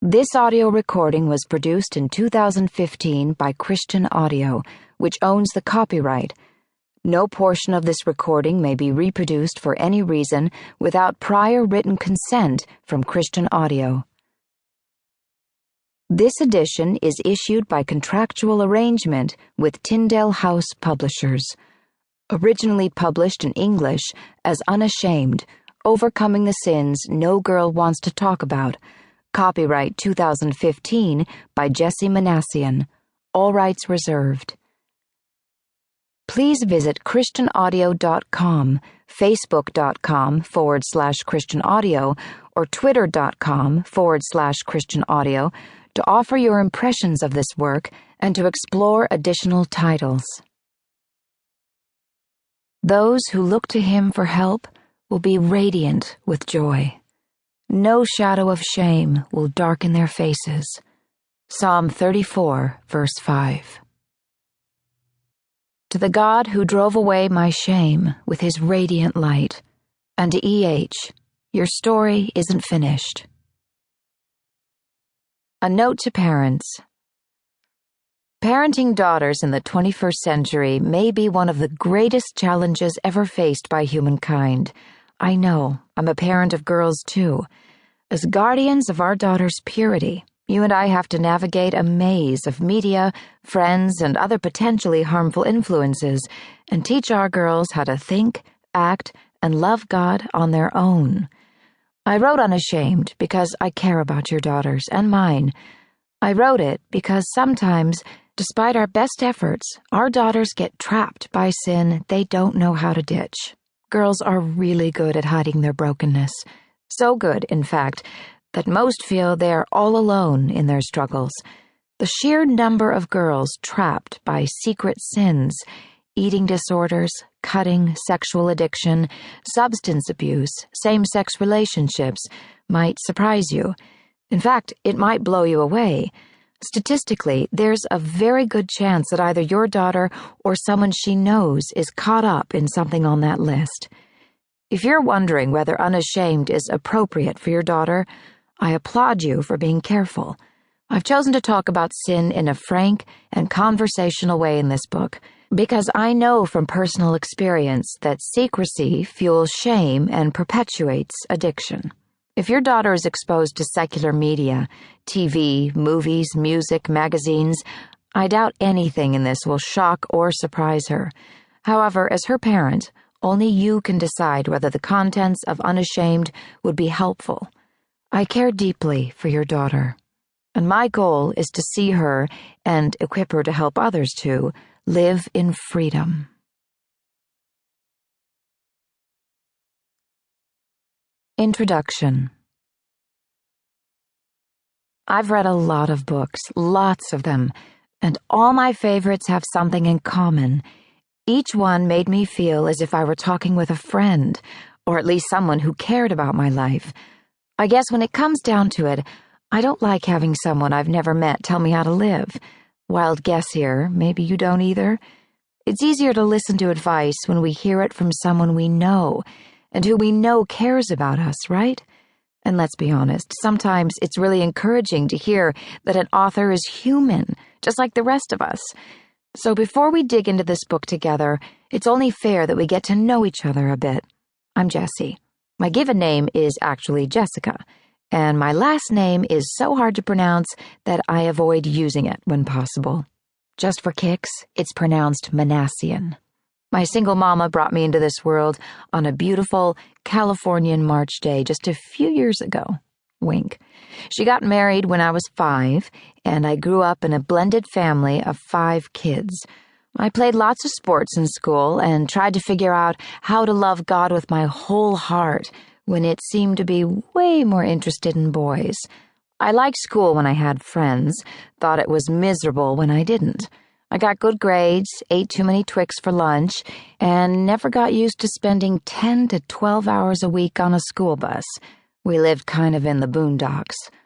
This audio recording was produced in 2015 by Christian Audio, which owns the copyright. No portion of this recording may be reproduced for any reason without prior written consent from Christian Audio. This edition is issued by contractual arrangement with Tyndale House Publishers. Originally published in English as Unashamed, Overcoming the Sins No Girl Wants to Talk About. Copyright 2015 by Jessie Minassian. All rights reserved. Please visit christianaudio.com, facebook.com/Christian Audio, or twitter.com/Christian Audio to offer your impressions of this work and to explore additional titles. Those who look to him for help will be radiant with joy. No shadow of shame will darken their faces. Psalm 34, verse 5. To the God who drove away my shame with his radiant light, and to E.H., your story isn't finished. A note to parents. Parenting daughters in the 21st century may be one of the greatest challenges ever faced by humankind. I know, I'm a parent of girls too. As guardians of our daughter's purity, you and I have to navigate a maze of media, friends, and other potentially harmful influences and teach our girls how to think, act, and love God on their own. I wrote Unashamed because I care about your daughters and mine. I wrote it because sometimes, despite our best efforts, our daughters get trapped by sin they don't know how to ditch. Girls are really good at hiding their brokenness. So good, in fact, that most feel they are all alone in their struggles. The sheer number of girls trapped by secret sins, eating disorders, cutting, sexual addiction, substance abuse, same-sex relationships, might surprise you. In fact, it might blow you away. Statistically, there's a very good chance that either your daughter or someone she knows is caught up in something on that list. If you're wondering whether Unashamed is appropriate for your daughter, I applaud you for being careful. I've chosen to talk about sin in a frank and conversational way in this book because I know from personal experience that secrecy fuels shame and perpetuates addiction. If your daughter is exposed to secular media, TV, movies, music, magazines, I doubt anything in this will shock or surprise her. However, as her parent, only you can decide whether the contents of Unashamed would be helpful. I care deeply for your daughter, and my goal is to see her, and equip her to help others too, live in freedom. Introduction. I've read a lot of books, lots of them, and all my favorites have something in common. Each one made me feel as if I were talking with a friend, or at least someone who cared about my life. I guess when it comes down to it, I don't like having someone I've never met tell me how to live. Wild guess here, maybe you don't either. It's easier to listen to advice when we hear it from someone we know, and who we know cares about us, right? And let's be honest, sometimes it's really encouraging to hear that an author is human, just like the rest of us. So before we dig into this book together, it's only fair that we get to know each other a bit. I'm Jessie. My given name is actually Jessica, and my last name is so hard to pronounce that I avoid using it when possible. Just for kicks, it's pronounced Minassian. My single mama brought me into this world on a beautiful Californian March day just a few years ago. Wink. She got married when I was 5, and I grew up in a blended family of 5 kids. I played lots of sports in school and tried to figure out how to love God with my whole heart when it seemed to be way more interested in boys. I liked school when I had friends, thought it was miserable when I didn't. I got good grades, ate too many Twix for lunch, and never got used to spending 10 to 12 hours a week on a school bus. We lived kind of in the boondocks.